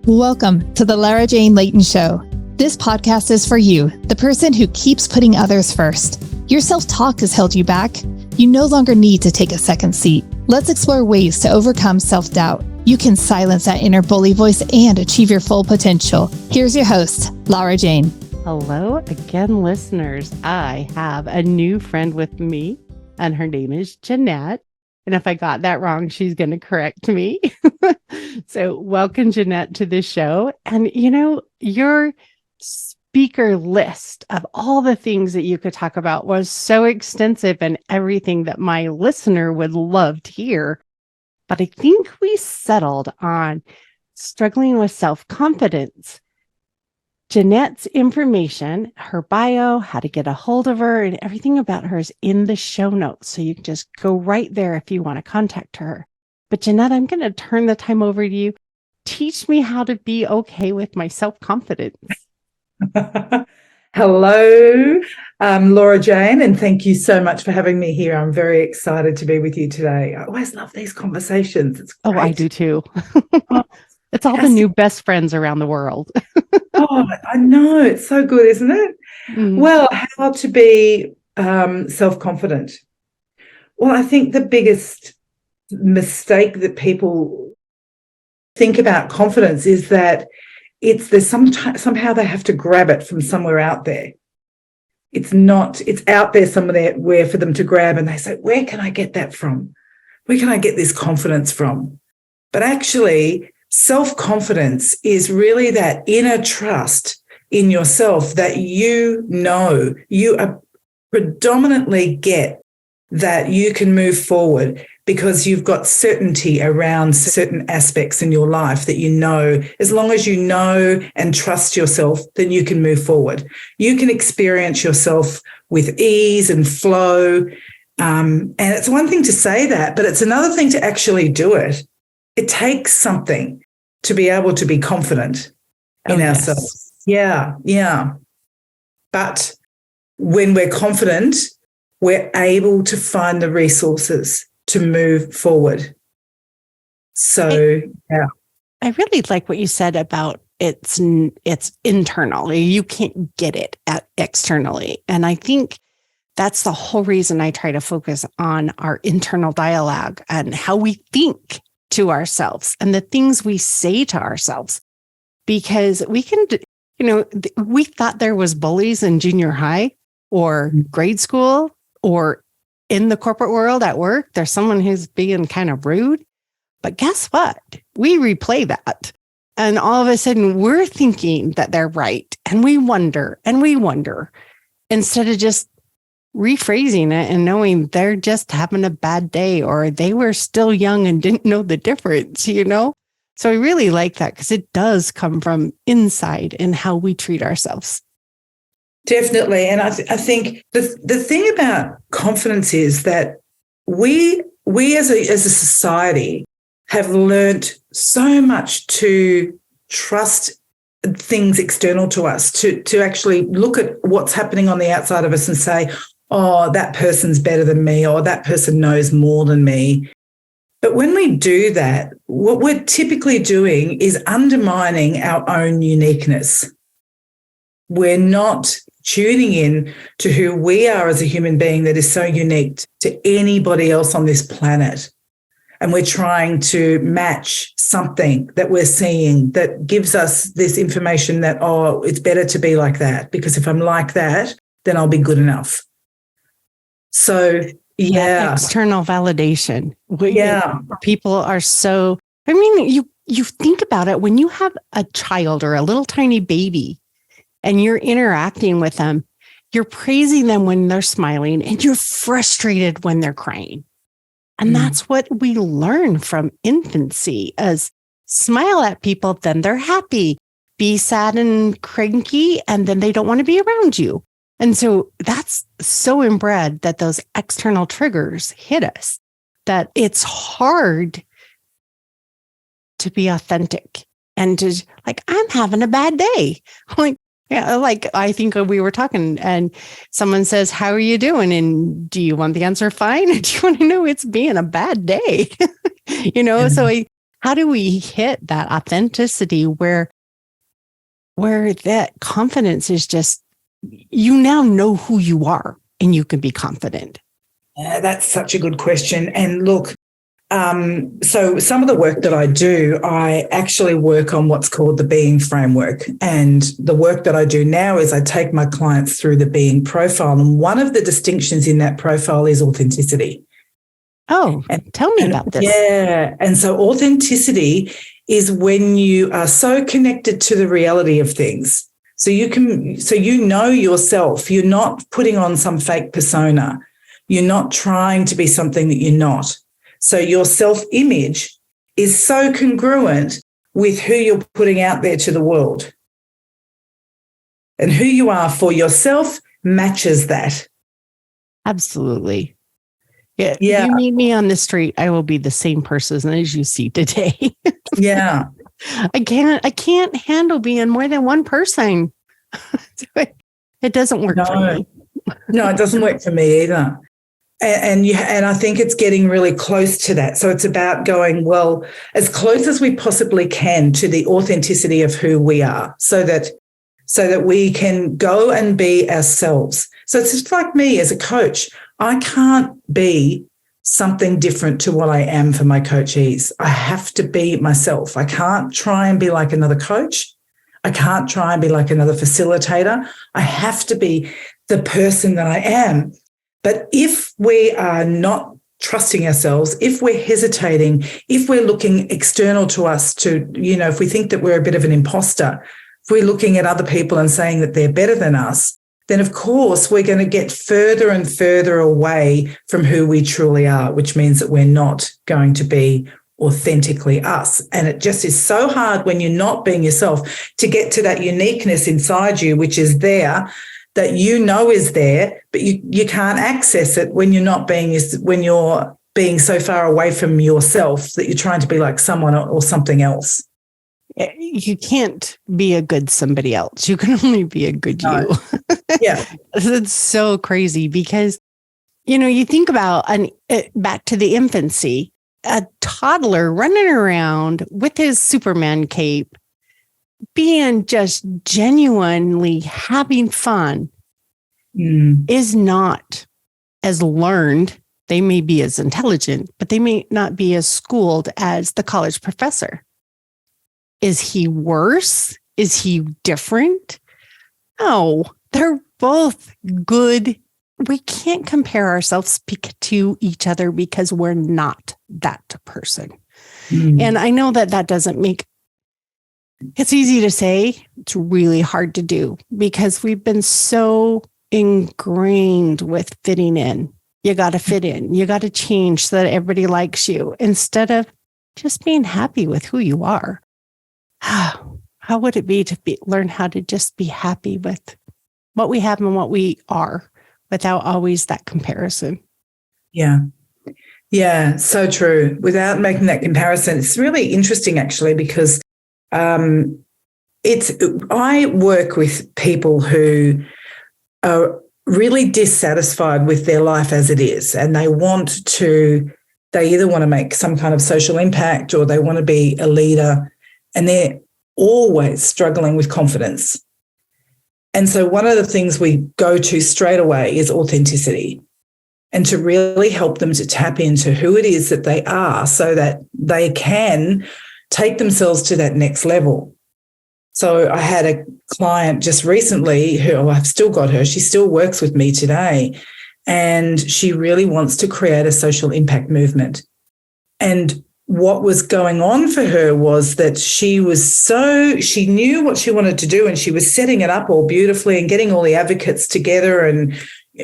Welcome to the Lara Jane Layton Show. This podcast is for you, the person who keeps putting others first. Your self-talk has held you back. You no longer need to take a second seat. Let's explore ways to overcome self-doubt. You can silence that inner bully voice and achieve your full potential. Here's your host, Lara Jane. Hello again, listeners. I have a new friend with me, and her name is Jeanette. And if I got that wrong, she's going to correct me. So welcome, Jeanette, to the show. And you know, your speaker list of all the things that you could talk about was so extensive and everything that my listener would love to hear. But I think we settled on struggling with self-confidence. Jeanette's information, her bio, how to get a hold of her, and everything about her is in the show notes. So you can just go right there if you want to contact her. But Jeanette, I'm going to turn the time over to you. Teach me how to be okay with my self-confidence. Hello, Lara Jane, and thank you so much for having me here. I'm very excited to be with you today. I always love these conversations. It's great. Oh, I do too. It's all the new best friends around the world. Oh, I know. It's so good, isn't it? Mm. Well, how to be self-confident? Well, I think the biggest mistake that people think about confidence is that somehow they have to grab it from somewhere out there. It's out there somewhere for them to grab, and they say, where can I get that from? Where can I get this confidence from? But actually, self-confidence is really that inner trust in yourself that you predominantly get that you can move forward because you've got certainty around certain aspects in your life that you know. As long as you know and trust yourself, then you can move forward. You can experience yourself with ease and flow. And it's one thing to say that, but it's another thing to actually do it. It takes something to be able to be confident in ourselves. Yeah. But when we're confident, we're able to find the resources to move forward. So, yeah. I really like what you said about it's internal. You can't get it externally. And I think that's the whole reason I try to focus on our internal dialogue and how we think to ourselves and the things we say to ourselves, because we can, we thought there was bullies in junior high or grade school or in the corporate world at work. There's someone who's being kind of rude, but guess what? We replay that. And all of a sudden we're thinking that they're right. And we wonder instead of just rephrasing it and knowing they're just having a bad day or they were still young and didn't know the difference, So I really like that because it does come from inside and how we treat ourselves. Definitely. And I think the thing about confidence is that we as a society have learnt so much to trust things external to us, to actually look at what's happening on the outside of us and say, oh, that person's better than me, or that person knows more than me. But when we do that, what we're typically doing is undermining our own uniqueness. We're not tuning in to who we are as a human being that is so unique to anybody else on this planet. And we're trying to match something that we're seeing that gives us this information that, oh, it's better to be like that, because if I'm like that, then I'll be good enough. So, yeah. External validation. Yeah. People are so, you think about it, when you have a child or a little tiny baby and you're interacting with them, you're praising them when they're smiling and you're frustrated when they're crying. And that's what we learn from infancy, as smile at people, then they're happy, be sad and cranky, and then they don't want to be around you. And so that's so inbred that those external triggers hit us, that it's hard to be authentic and to I'm having a bad day. I think we were talking and someone says, how are you doing? And do you want the answer fine? Or do you want to know it's being a bad day? So how do we hit that authenticity where that confidence is just, you now know who you are and you can be confident? That's such a good question. And look, so some of the work that I do, I actually work on what's called the being framework. And the work that I do now is I take my clients through the being profile. And one of the distinctions in that profile is authenticity. Oh, tell me about this. Yeah. And so authenticity is when you are so connected to the reality of things. So you know yourself. You're not putting on some fake persona. You're not trying to be something that you're not. So your self-image is so congruent with who you're putting out there to the world. And who you are for yourself matches that. Absolutely. Yeah. Yeah. You meet me on the street, I will be the same person as you see today. Yeah. I can't handle being more than one person. It doesn't work for me. No, it doesn't work for me either. And I think it's getting really close to that. So it's about going, well, as close as we possibly can to the authenticity of who we are, so that we can go and be ourselves. So it's just like me as a coach. I can't be something different to what I am for my coachees. I have to be myself. I can't try and be like another coach. I can't try and be like another facilitator. I have to be the person that I am. But if we are not trusting ourselves, if we're hesitating, if we're looking external to us to, if we think that we're a bit of an imposter, if we're looking at other people and saying that they're better than us, then of course we're going to get further and further away from who we truly are, which means that we're not going to be authentically us. And it just is so hard when you're not being yourself to get to that uniqueness inside you, which is there, that is there, but you can't access it when you're being so far away from yourself that you're trying to be like someone or something else. You can't be a good somebody else. You can only be a good you. Yeah. It's so crazy because, you think about back to the infancy, a toddler running around with his Superman cape, being just genuinely having fun is not as learned. They may be as intelligent, but they may not be as schooled as the college professor. Is he worse? Is he different? No, they're both good. We can't compare ourselves to each other because we're not that person. And I know that doesn't it's easy to say, it's really hard to do because we've been so ingrained with fitting in. You got to fit in. You got to change so that everybody likes you instead of just being happy with who you are. How would it be to learn how to just be happy with what we have and what we are without always that comparison? Yeah. Yeah, so true. Without making that comparison, it's really interesting actually because I work with people who are really dissatisfied with their life as it is, and they either want to make some kind of social impact or they want to be a leader, and they're always struggling with confidence. And so one of the things we go to straight away is authenticity, and to really help them to tap into who it is that they are so that they can take themselves to that next level. So I had a client just recently who I've still got her. She still works with me today, and she really wants to create a social impact movement. And what was going on for her was that she knew what she wanted to do and she was setting it up all beautifully and getting all the advocates together,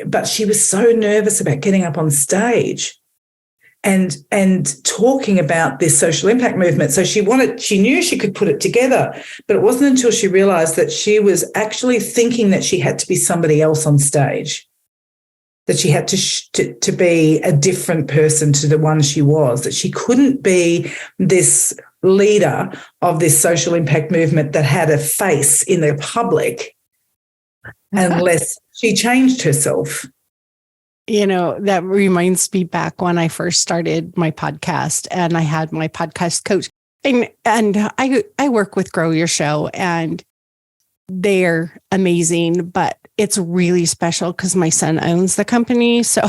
but she was so nervous about getting up on stage and talking about this social impact movement. So she knew she could put it together, but it wasn't until she realized that she was actually thinking that she had to be somebody else on stage, that she had to be a different person to the one she was, that she couldn't be this leader of this social impact movement that had a face in the public unless she changed herself. That reminds me back when I first started my podcast and I had my podcast coach. And I work with Grow Your Show, and they're amazing, but it's really special because my son owns the company. So,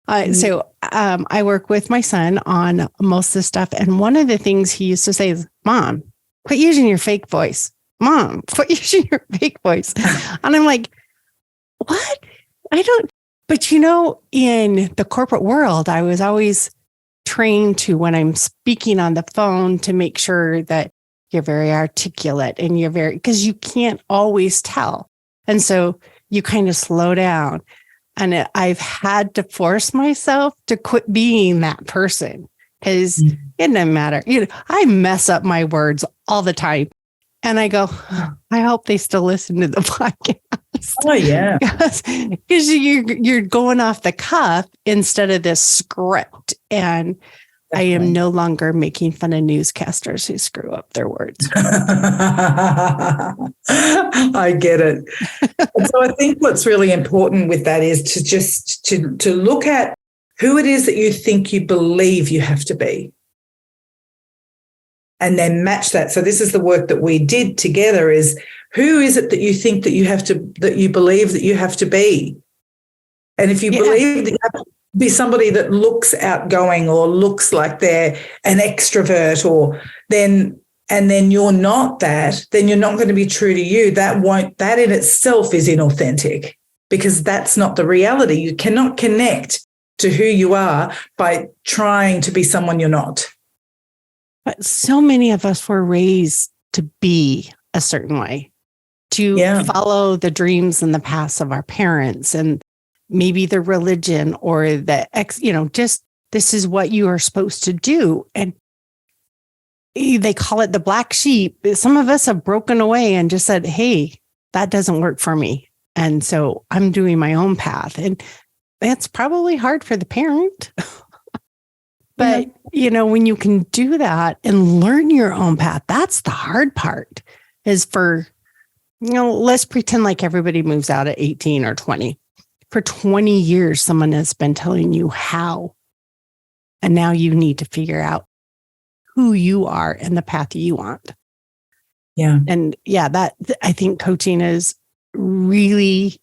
I work with my son on most of the stuff. And one of the things he used to say is, Mom, quit using your fake voice. Mom, quit using your fake voice. And I'm like, what? I don't. But in the corporate world, I was always trained to, when I'm speaking on the phone, to make sure that you're very articulate and because you can't always tell. And so you kind of slow down. And I've had to force myself to quit being that person, because it doesn't matter. I mess up my words all the time. And I go, I hope they still listen to the podcast. Oh, yeah. Because you're going off the cuff instead of this script. And I am no longer making fun of newscasters who screw up their words. I get it. And so I think what's really important with that is to just to look at who it is that you think you believe you have to be, and then match that. So this is the work that we did together, is who is it that you think that you believe that you have to be? And if you believe that you have to be somebody that looks outgoing or looks like they're an extrovert, and then you're not that, then you're not going to be true to you. That in itself is inauthentic, because that's not the reality. You cannot connect to who you are by trying to be someone you're not. But so many of us were raised to be a certain way, to follow the dreams and the paths of our parents, and maybe the religion or just this is what you are supposed to do. And they call it the black sheep. Some of us have broken away and just said, hey, that doesn't work for me. And so I'm doing my own path. And that's probably hard for the parent. But, when you can do that and learn your own path, that's the hard part, is for, let's pretend like everybody moves out at 18 or 20. For 20 years, someone has been telling you how. And now you need to figure out who you are and the path you want. Yeah. And I think coaching is really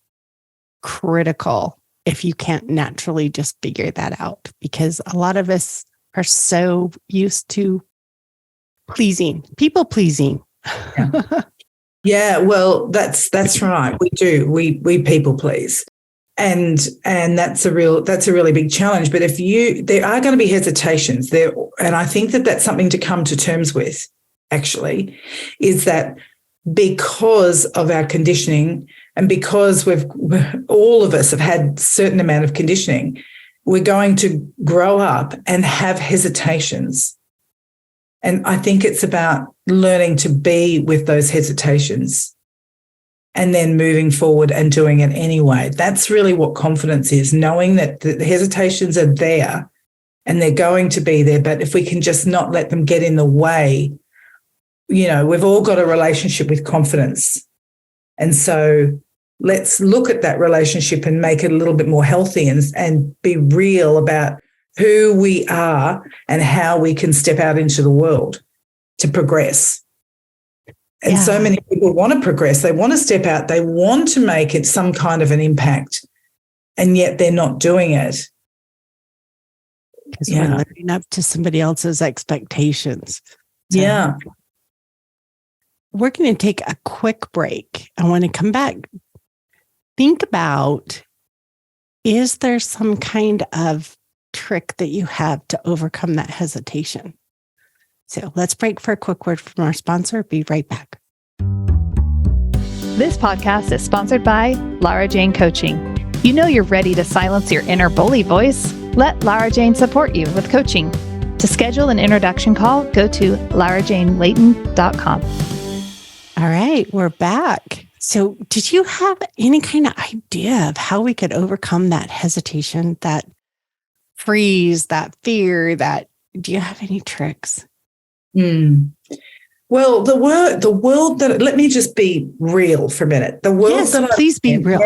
critical if you can't naturally just figure that out, because a lot of us are so used to people pleasing. Yeah, well, that's right. We do. We people please. And that's a really big challenge. But there are going to be hesitations there. And I think that that's something to come to terms with, actually, is that because of our conditioning, and because all of us have had a certain amount of conditioning, we're going to grow up and have hesitations. And I think it's about learning to be with those hesitations and then moving forward and doing it anyway. That's really what confidence is, knowing that the hesitations are there and they're going to be there. But if we can just not let them get in the way, we've all got a relationship with confidence. And so let's look at that relationship and make it a little bit more healthy and be real about who we are and how we can step out into the world to progress. And so many people want to progress. They want to step out. They want to make it some kind of an impact, and yet they're not doing it. Because we're living up to somebody else's expectations. So we're going to take a quick break. I want to come back. Think about, is there some kind of trick that you have to overcome that hesitation? So let's break for a quick word from our sponsor. Be right back. This podcast is sponsored by Lara Jane Coaching. You're ready to silence your inner bully voice. Let Lara Jane support you with coaching. To schedule an introduction call, go to larajanelayton.com. All right, we're back. So did you have any kind of idea of how we could overcome that hesitation, that freeze, that fear, do you have any tricks? Well, the world that, let me just be real for a minute. The world please be real.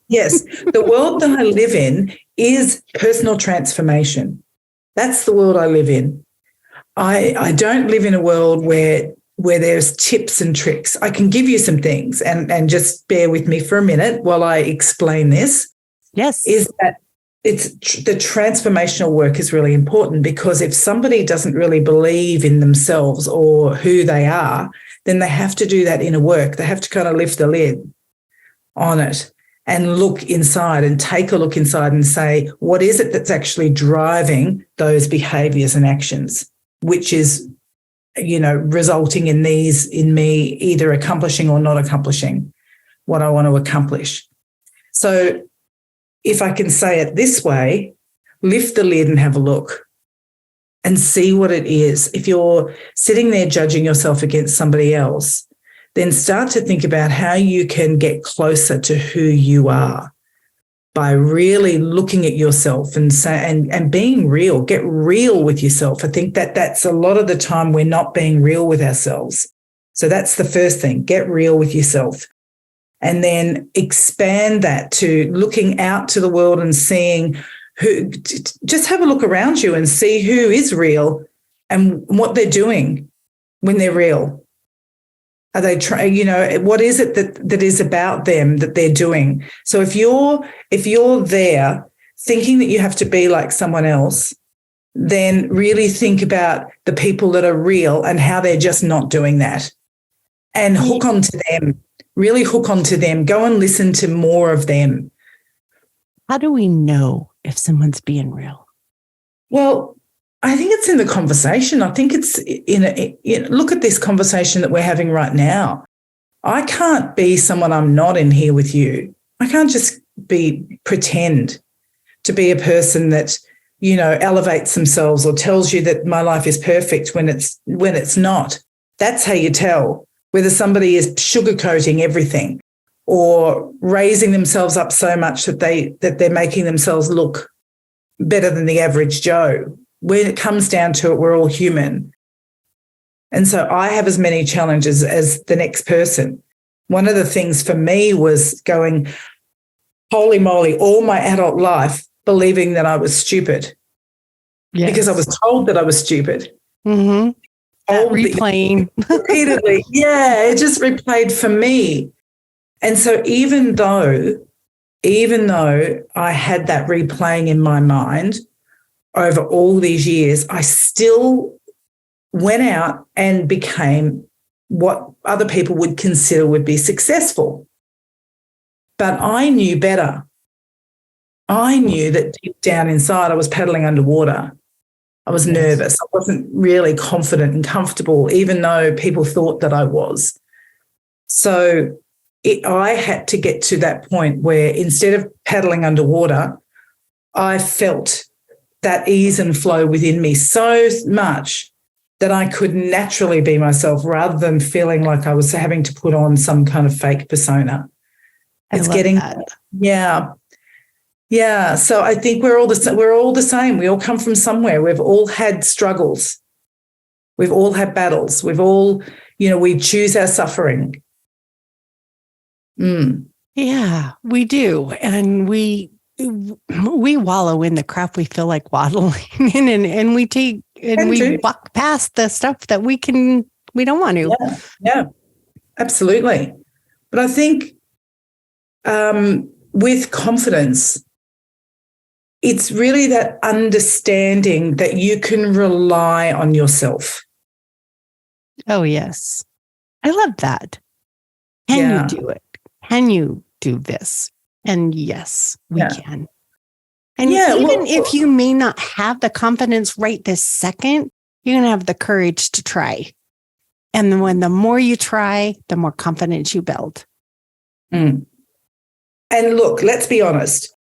Yes. The world that I live in is personal transformation. That's the world I live in. I don't live in a world where there's tips and tricks. I can give you some things, and just bear with me for a minute while I explain this. Yes. Is that the transformational work is really important, because if somebody doesn't really believe in themselves or who they are, then they have to do that inner work. They have to kind of lift the lid on it and look inside and take a look inside and say, what is it that's actually driving those behaviors and actions, which is, resulting in me either accomplishing or not accomplishing what I want to accomplish. So if I can say it this way, lift the lid and have a look and see what it is. If you're sitting there judging yourself against somebody else, then start to think about how you can get closer to who you are by really looking at yourself and being real. Get real with yourself. I think that's a lot of the time we're not being real with ourselves. So that's the first thing, get real with yourself. And then expand that to looking out to the world and seeing who, just have a look around you and see who is real and what they're doing when they're real. Are they what is it that is about them that they're doing? So if you're there thinking that you have to be like someone else, then really think about the people that are real and how they're just not doing that, and hook onto them. Really hook onto them. Go and listen to more of them. How do we know if someone's being real? Well, I think it's in the conversation. I think it's look at this conversation that we're having right now. I can't be someone I'm not in here with you. I can't just pretend to be a person that, elevates themselves or tells you that my life is perfect when it's not. That's how you tell whether somebody is sugarcoating everything or raising themselves up so much that they're making themselves look better than the average Joe. When it comes down to it, we're all human. And so I have as many challenges as the next person. One of the things for me was going, holy moly, all my adult life believing that I was stupid. Yes. Because I was told that I was stupid. Mm-hmm. Replaying. Repeatedly. Yeah, it just replayed for me. And so even though I had that replaying in my mind over all these years, I still went out and became what other people would consider would be successful. But I knew better. I knew that deep down inside I was paddling underwater. I was nervous. I wasn't really confident and comfortable, even though people thought that I was. So I had to get to that point where instead of paddling underwater, I felt that ease and flow within me so much that I could naturally be myself rather than feeling like I was having to put on some kind of fake persona. It's getting that. Yeah. So I think we're all the same. We all come from somewhere. We've all had struggles. We've all had battles. We've all, we choose our suffering. Yeah, we do. And we wallow in the crap we feel like waddling in, and we walk past the stuff that we don't want to. Yeah, absolutely. But I think with confidence, it's really that understanding that you can rely on yourself. Oh, yes. I love that. Can you do it? Can you do this? And yes, we can. And even if you may not have the confidence right this second, you're going to have the courage to try. And when the more you try, the more confidence you build. And look, let's be honest.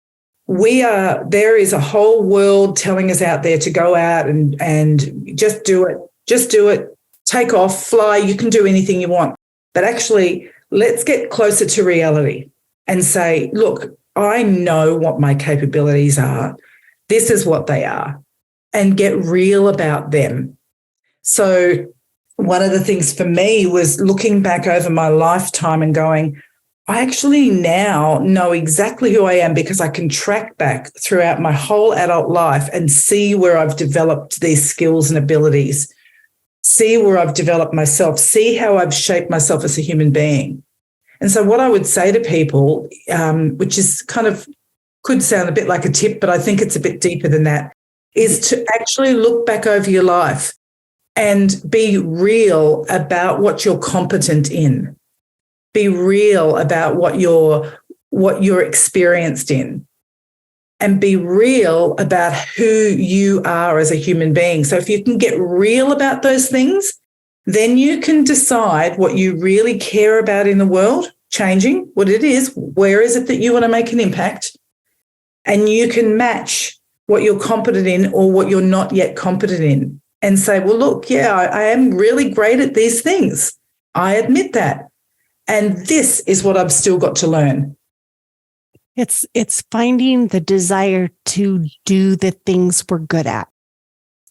There is a whole world telling us out there to go out and just do it, take off, fly, you can do anything you want. But actually, let's get closer to reality and say, look, I know what my capabilities are. This is what they are, and get real about them. So one of the things for me was looking back over my lifetime and going, I actually now know exactly who I am because I can track back throughout my whole adult life and see where I've developed these skills and abilities see where I've developed myself, see how I've shaped myself as a human being. And so what I would say to people, which is kind of could sound a bit like a tip, but I think it's a bit deeper than that, is to actually look back over your life and be real about what you're competent in. Be real about what you're experienced in, and be real about who you are as a human being. So if you can get real about those things, then you can decide what you really care about in the world, changing what it is, where is it that you want to make an impact, and you can match what you're competent in or what you're not yet competent in and say, well, look, yeah, I am really great at these things. I admit that. And this is what I've still got to learn. It's finding the desire to do the things we're good at.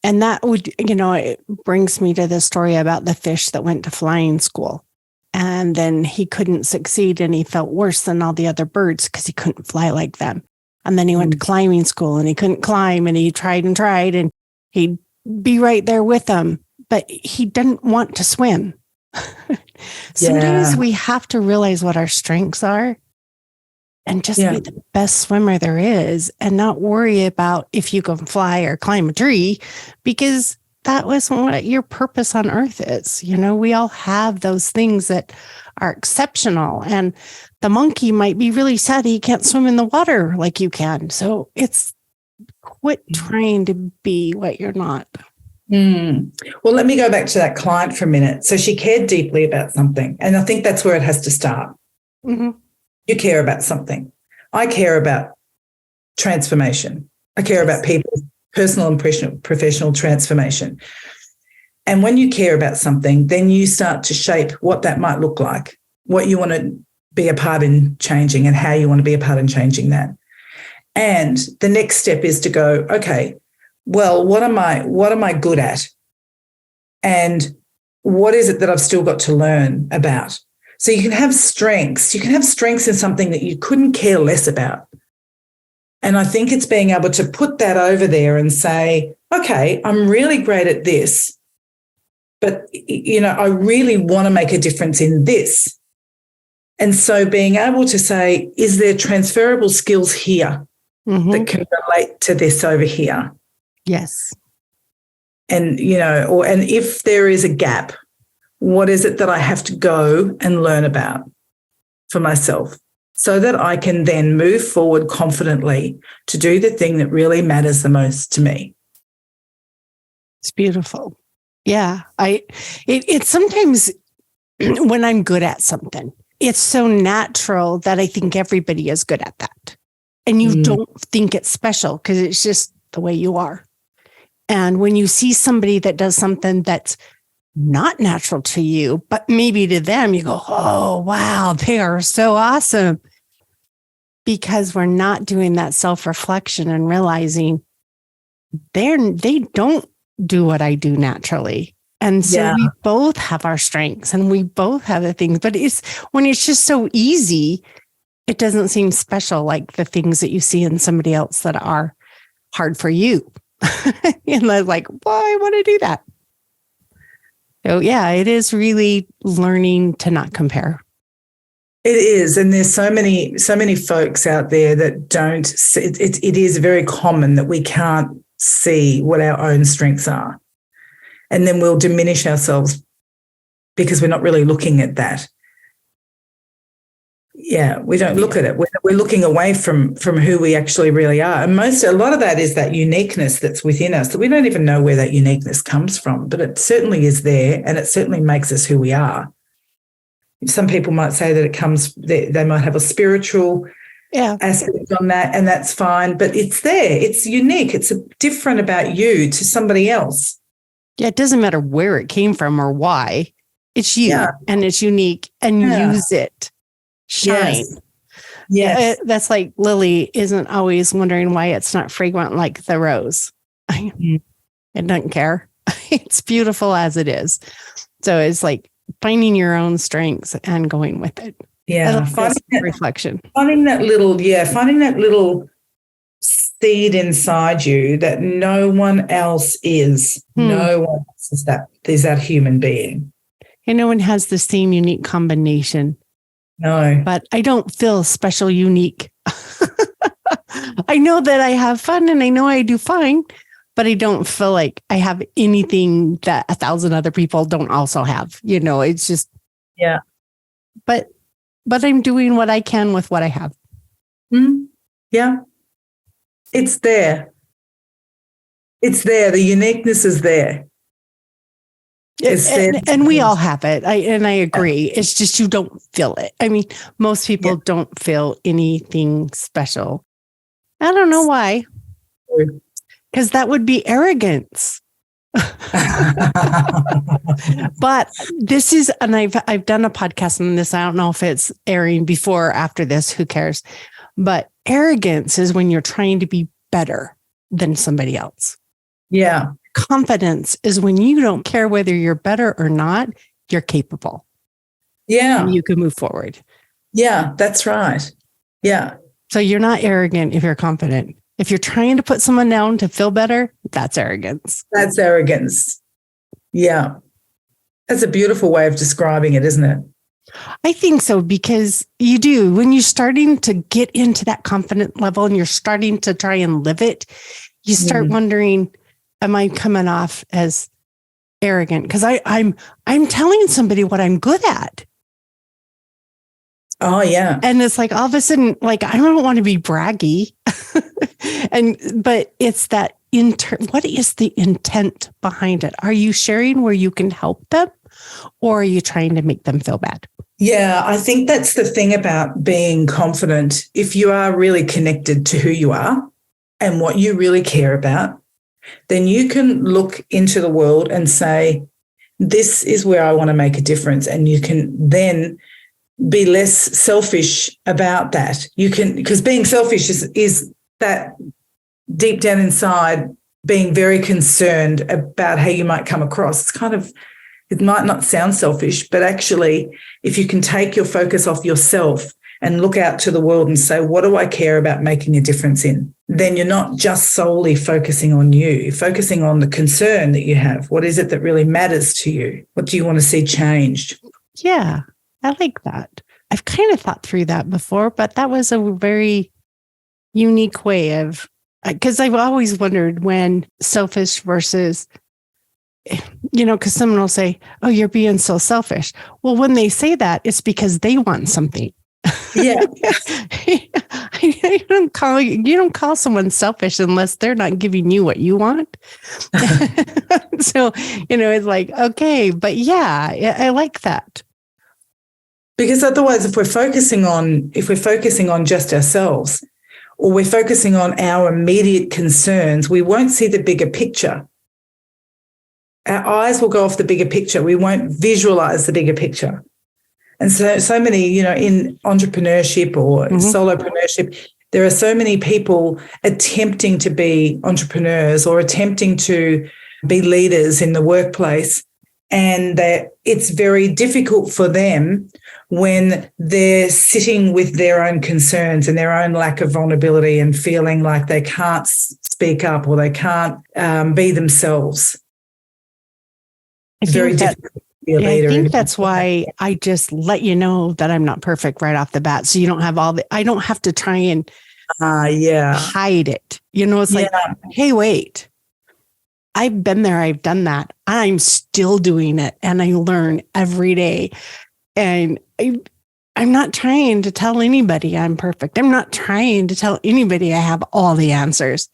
And that would, it brings me to the story about the fish that went to flying school. And then he couldn't succeed and he felt worse than all the other birds because he couldn't fly like them. And then he went to climbing school and he couldn't climb and he tried and he'd be right there with them, but he didn't want to swim. Sometimes we have to realize what our strengths are and just be the best swimmer there is and not worry about if you can fly or climb a tree, because that wasn't what your purpose on earth is. We all have those things that are exceptional, and the monkey might be really sad he can't swim in the water like you can. So it's quit trying to be what you're not. Well, let me go back to that client for a minute. So she cared deeply about something, and I think that's where it has to start. Mm-hmm. You care about something. I care about transformation. I care about people's personal and professional transformation. And when you care about something, then you start to shape what that might look like, what you want to be a part in changing and how you want to be a part in changing that. And the next step is to go, okay, well, what am I good at? And what is it that I've still got to learn about? So you can have strengths. You can have strengths in something that you couldn't care less about. And I think it's being able to put that over there and say, okay, I'm really great at this, but, I really want to make a difference in this. And so being able to say, is there transferable skills here that can relate to this over here? Yes. And, and if there is a gap, what is it that I have to go and learn about for myself so that I can then move forward confidently to do the thing that really matters the most to me? It's beautiful. Yeah. It's sometimes when I'm good at something, it's so natural that I think everybody is good at that. And you don't think it's special because it's just the way you are. And when you see somebody that does something that's not natural to you, but maybe to them, you go, oh, wow, they are so awesome. Because we're not doing that self-reflection and realizing they don't do what I do naturally. And so we both have our strengths and we both have the things, but when it's just so easy, it doesn't seem special like the things that you see in somebody else that are hard for you. And they're like, well, I want to do that. So yeah, it is really learning to not compare. It is. And there's so many folks out there that don't see, it is very common that we can't see what our own strengths are. And then we'll diminish ourselves because we're not really looking at that. Yeah, we don't look at it. We're looking away from who we actually really are. And a lot of that is that uniqueness that's within us that we don't even know where that uniqueness comes from, but it certainly is there and it certainly makes us who we are. Some people might say that it comes, they might have a spiritual aspect on that, and that's fine, but it's there. It's unique. It's different about you to somebody else. Yeah, it doesn't matter where it came from or why. It's you and it's unique, and use it. Shine. Yes. That's like Lily isn't always wondering why it's not fragrant like the rose. It doesn't care. It's beautiful as it is. So it's like finding your own strengths and going with it. Yeah. Finding that reflection. Finding that little seed inside you that no one else is. No one else is that human being. And no one has the same unique combination. No. But I don't feel special, unique. I know that I have fun and I know I do fine, but I don't feel like I have anything that 1,000 other people don't also have. It's just, yeah. But I'm doing what I can with what I have. Yeah. It's there. It's there. The uniqueness is there. And we all have it. I agree. It's just you don't feel it. I mean, most people don't feel anything special. I don't know why. Because that would be arrogance. But this is, and I've done a podcast on this. I don't know if it's airing before or after this. Who cares? But arrogance is when you're trying to be better than somebody else. Yeah. Confidence is when you don't care whether you're better or not, you're capable. Yeah. And you can move forward. Yeah, that's right. Yeah. So you're not arrogant if you're confident. If you're trying to put someone down to feel better, that's arrogance. That's arrogance. Yeah. That's a beautiful way of describing it, isn't it? I think so, because you do. When you're starting to get into that confident level and you're starting to try and live it, you start wondering, am I coming off as arrogant? Because I'm telling somebody what I'm good at. Oh, yeah. And it's like all of a sudden, like, I don't want to be braggy. But it's that what is the intent behind it? Are you sharing where you can help them, or are you trying to make them feel bad? Yeah, I think that's the thing about being confident. If you are really connected to who you are and what you really care about, then you can look into the world and say, this is where I want to make a difference. And you can then be less selfish about that. You can, because being selfish is that deep down inside being very concerned about how you might come across. It's kind of, it might not sound selfish, but actually, if you can take your focus off yourself and look out to the world and say, what do I care about making a difference in? Then you're not just solely focusing on you. You're focusing on the concern that you have. What is it that really matters to you? What do you want to see changed? Yeah, I like that. I've kind of thought through that before, but that was a very unique way of, because I've always wondered when selfish versus, because someone will say, oh, you're being so selfish. Well, when they say that, it's because they want something. Yeah. you don't call someone selfish unless they're not giving you what you want. So, it's like, okay, but yeah, I like that. Because otherwise, if we're focusing on just ourselves, or we're focusing on our immediate concerns, we won't see the bigger picture. Our eyes will go off the bigger picture. We won't visualize the bigger picture. And so many, in entrepreneurship or solopreneurship, there are so many people attempting to be entrepreneurs or attempting to be leaders in the workplace, and that it's very difficult for them when they're sitting with their own concerns and their own lack of vulnerability and feeling like they can't speak up or they can't be themselves. It's very difficult to be a leader. I think that's why I just let you know that I'm not perfect right off the bat. So you don't have I don't have to try and hide it. It's like, hey, wait, I've been there. I've done that. I'm still doing it. And I learn every day. And I'm not trying to tell anybody I'm perfect. I'm not trying to tell anybody I have all the answers.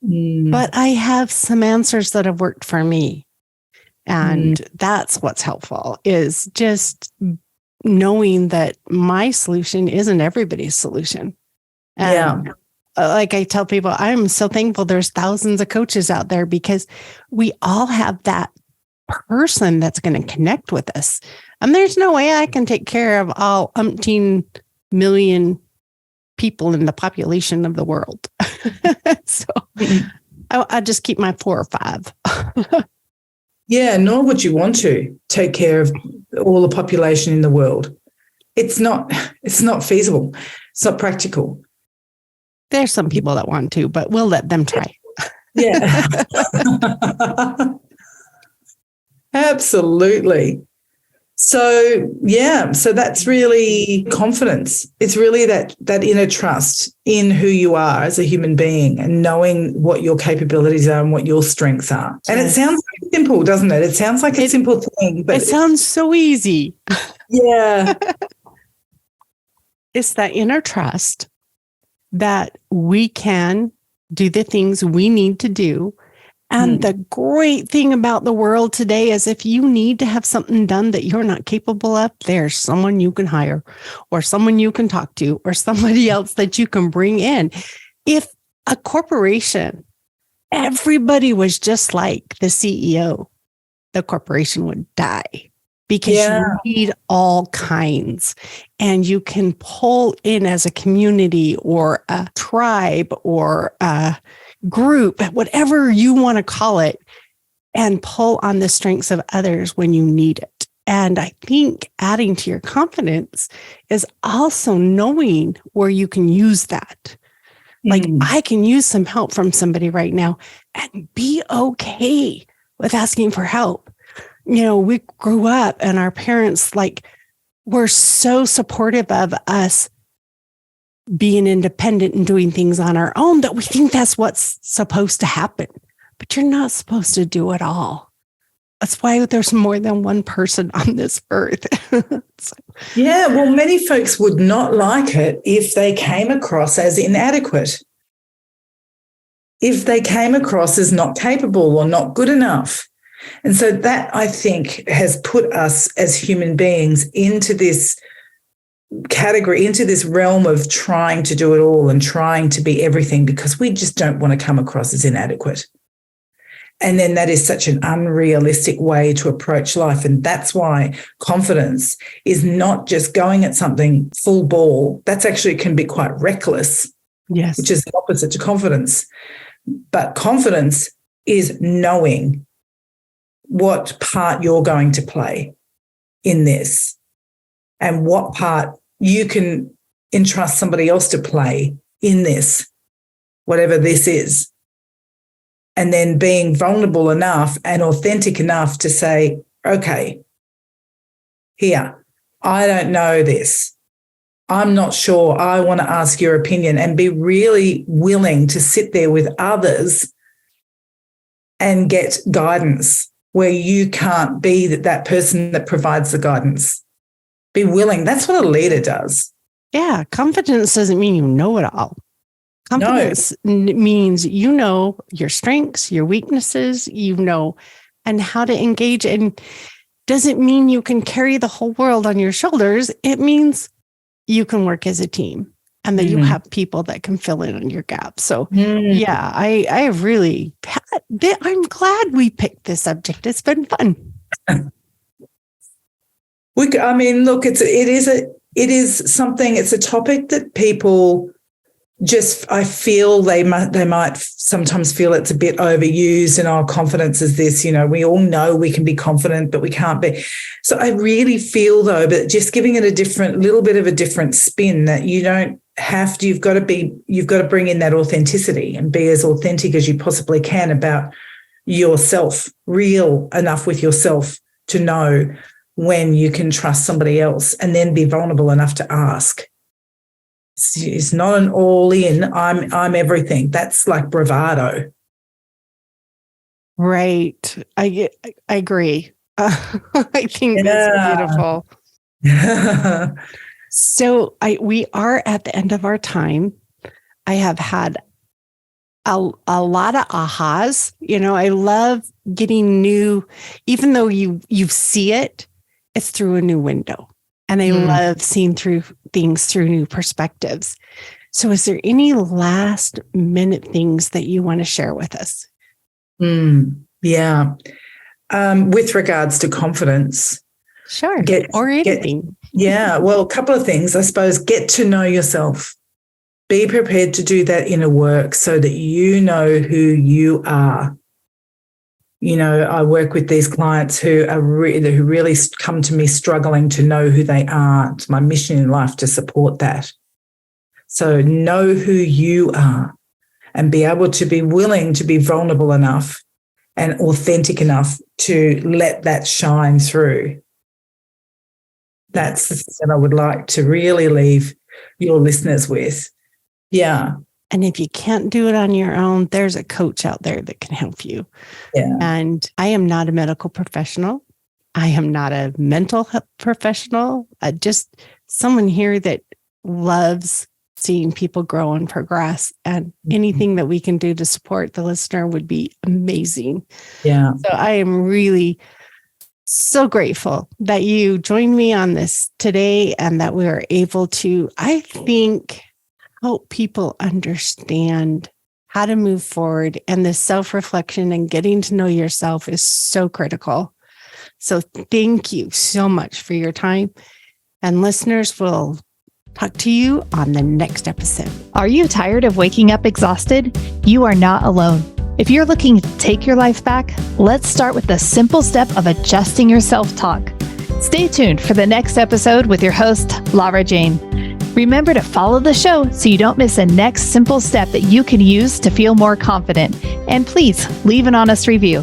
But I have some answers that have worked for me. And that's what's helpful, is just knowing that my solution isn't everybody's solution. And like I tell people, I'm so thankful there's thousands of coaches out there, because we all have that person that's going to connect with us. And there's no way I can take care of all umpteen million people in the population of the world. So I just keep my 4 or 5. Yeah, nor would you want to take care of all the population in the world. It's not feasible. It's not practical. There's some people that want to, but we'll let them try. Yeah. Absolutely. So, yeah, so that's really confidence. It's really that inner trust in who you are as a human being and knowing what your capabilities are and what your strengths are. And it sounds simple, doesn't it? It sounds like a simple thing, but it sounds so easy. Yeah. It's that inner trust that we can do the things we need to do. And the great thing about the world today is if you need to have something done that you're not capable of, there's someone you can hire or someone you can talk to or somebody else that you can bring in. If a corporation, everybody was just like the CEO, the corporation would die because you need all kinds. And you can pull in as a community or a tribe or a group, whatever you want to call it, and pull on the strengths of others when you need it. And I think adding to your confidence is also knowing where you can use that. Like I can use some help from somebody right now and be okay with asking for help. You know, we grew up and our parents were so supportive of us being independent and doing things on our own that we think that's what's supposed to happen. But you're not supposed to do it all. That's why there's more than one person on this earth. Yeah, well, many folks would not like it if they came across as inadequate, if they came across as not capable or not good enough. And so that, I think, has put us as human beings into this category, into this realm of trying to do it all and trying to be everything because we just don't want to come across as inadequate. And then that is such an unrealistic way to approach life. And that's why confidence is not just going at something full ball. That's actually can be quite reckless, which is the opposite to confidence. But confidence is knowing what part you're going to play in this and what part you can entrust somebody else to play in this, whatever this is. And then being vulnerable enough and authentic enough to say, okay, here, I don't know this. I'm not sure. I want to ask your opinion, and be really willing to sit there with others and get guidance where you can't be that person that provides the guidance. Be willing. That's what a leader does. Yeah. Confidence doesn't mean you know it all. Confidence means you know your strengths, your weaknesses, and how to engage. And doesn't mean you can carry the whole world on your shoulders. It means you can work as a team and that you have people that can fill in on your gaps. So yeah, I'm glad we picked this subject. It's been fun. Look, it is something, it's a topic that people I feel they might sometimes feel it's a bit overused, and our confidence is this, we all know we can be confident, but we can't be. So I really feel though, but just giving it little bit of a different spin, that you don't have to, you've got to bring in that authenticity and be as authentic as you possibly can about yourself, real enough with yourself to know when you can trust somebody else, and then be vulnerable enough to ask. It's not an all in, I'm everything. That's like bravado. Right. I agree. I think that's beautiful. So we are at the end of our time. I have had a lot of ahas. I love getting new, even though you see it, it's through a new window. And I love seeing through things through new perspectives. So is there any last minute things that you want to share with us? Yeah. With regards to confidence. Sure. Or anything. Well, a couple of things. I suppose get to know yourself. Be prepared to do that inner work so that you know who you are. I work with these clients who really come to me struggling to know who they are. It's my mission in life to support that. So know who you are and be able to be willing to be vulnerable enough and authentic enough to let that shine through. That's the thing that I would like to really leave your listeners with. Yeah. And if you can't do it on your own, there's a coach out there that can help you. Yeah. And I am not a medical professional. I am not a mental health professional. Just someone here that loves seeing people grow and progress, and anything that we can do to support the listener would be amazing. Yeah. So I am really so grateful that you joined me on this today and that we are able to, I think, help people understand how to move forward. And this self-reflection and getting to know yourself is so critical. So thank you so much for your time. And listeners, will talk to you on the next episode. Are you tired of waking up exhausted? You are not alone. If you're looking to take your life back, let's start with the simple step of adjusting your self-talk. Stay tuned for the next episode with your host, Lara Jane. Remember to follow the show so you don't miss a next simple step that you can use to feel more confident. And please leave an honest review.